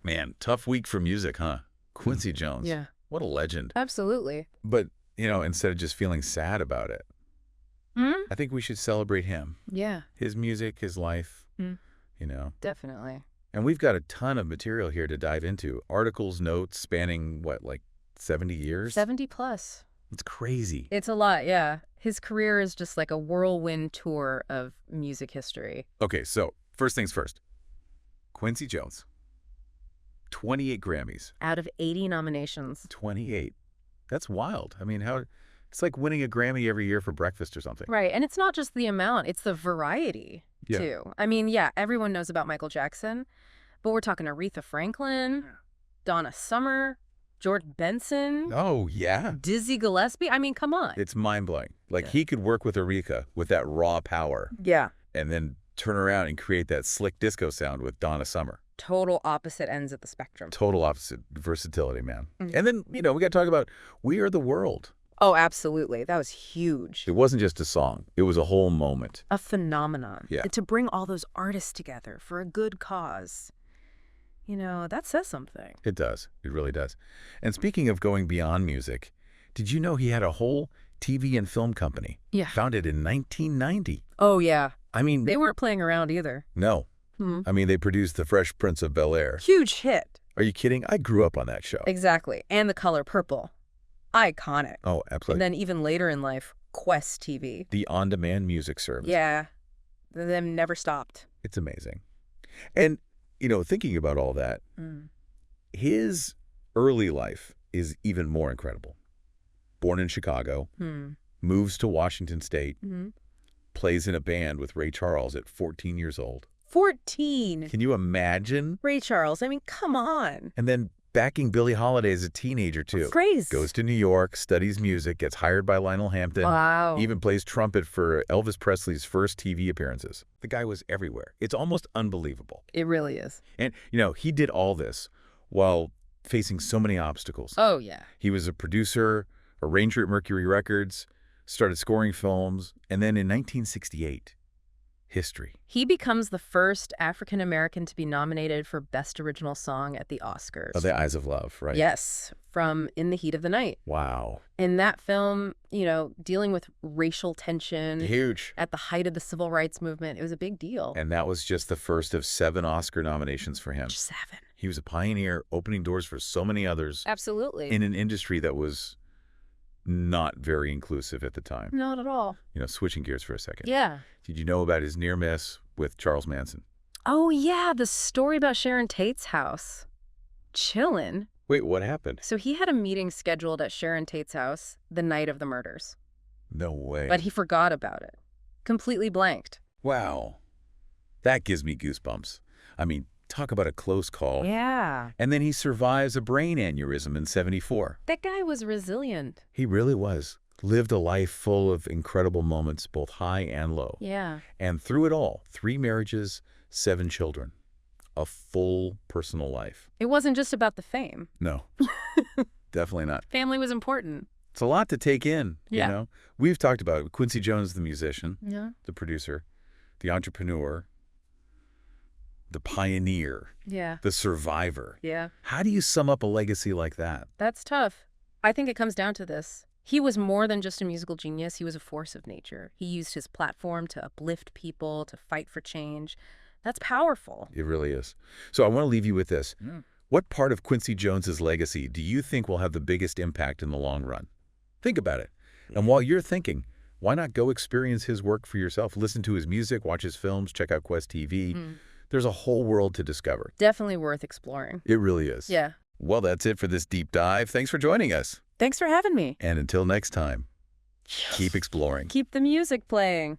Man, tough week for music, huh? Quincy Jones. Yeah. What a legend. Absolutely. But, instead of just feeling sad about it, I think we should celebrate him. Yeah. His music, his life, Definitely. And we've got a ton of material here to dive into. Articles, notes spanning, 70 years? 70 plus. It's crazy. It's a lot, yeah. His career is just like a whirlwind tour of music history. Okay, so first things first. Quincy Jones. 28 Grammys. Out of 80 nominations. 28. That's wild. I mean, it's like winning a Grammy every year for breakfast or something. Right, and it's not just the amount, it's the variety, too. I mean, yeah, everyone knows about Michael Jackson, but we're talking Aretha Franklin, Donna Summer, George Benson. Oh, yeah. Dizzy Gillespie. I mean, come on. It's mind-blowing. He could work with Aretha with that raw power. Yeah. And then turn around and create that slick disco sound with Donna Summer. Total opposite ends of the spectrum. Total opposite versatility, man. And then, we got to talk about We Are the World. Oh, absolutely. That was huge. It wasn't just a song. It was a whole moment. A phenomenon. Yeah. And to bring all those artists together for a good cause, that says something. It does. It really does. And speaking of going beyond music, did you know he had a whole TV and film company? Yeah. Founded in 1990. Oh, yeah. I mean... They weren't playing around either. No. I mean, they produced The Fresh Prince of Bel-Air. Huge hit. Are you kidding? I grew up on that show. Exactly. And The Color Purple. Iconic. Oh, absolutely. And then even later in life, Quest TV. The on-demand music service. Yeah. Them never stopped. It's amazing. And, thinking about all that, his early life is even more incredible. Born in Chicago, moves to Washington State, plays in a band with Ray Charles at 14 years old. 14. Can you imagine? Ray Charles. I mean, come on. And then backing Billie Holiday as a teenager, too. Crazy. Goes to New York, studies music, gets hired by Lionel Hampton. Wow. Even plays trumpet for Elvis Presley's first TV appearances. The guy was everywhere. It's almost unbelievable. It really is. And, he did all this while facing so many obstacles. Oh, yeah. He was a producer, arranger at Mercury Records, started scoring films, and then in 1968, history. He becomes the first African-American to be nominated for Best Original Song at the Oscars. Oh, The Eyes of Love, right? Yes, from In the Heat of the Night. Wow. In that film, dealing with racial tension. Huge. At the height of the civil rights movement, it was a big deal. And that was just the first of 7 Oscar nominations for him. 7. He was a pioneer, opening doors for so many others. Absolutely. In an industry that was not very inclusive at the time. Not at all. Switching gears for a second. Yeah. Did you know about his near miss with Charles Manson? Oh, yeah, the story about Sharon Tate's house. Chillin'. Wait, what happened? So he had a meeting scheduled at Sharon Tate's house the night of the murders. No way. But he forgot about it. Completely blanked. Wow. That gives me goosebumps. I mean, talk about a close call. Yeah. And then he survives a brain aneurysm in 74. That guy was resilient. He really was. Lived a life full of incredible moments, both high and low. Yeah. And through it all, 3 marriages, 7 children. A full personal life. It wasn't just about the fame. No, definitely not. Family was important. It's a lot to take in, Yeah. We've talked about it. Quincy Jones, the musician, Yeah. the producer, the entrepreneur, the pioneer, Yeah. the survivor. Yeah. How do you sum up a legacy like that? That's tough. I think it comes down to this. He was more than just a musical genius. He was a force of nature. He used his platform to uplift people, to fight for change. That's powerful. It really is. So I want to leave you with this. What part of Quincy Jones's legacy do you think will have the biggest impact in the long run? Think about it. And while you're thinking, why not go experience his work for yourself? Listen to his music, watch his films, check out Quest TV. There's a whole world to discover. Definitely worth exploring. It really is. Yeah. Well, that's it for this deep dive. Thanks for joining us. Thanks for having me. And until next time, keep exploring. Keep the music playing.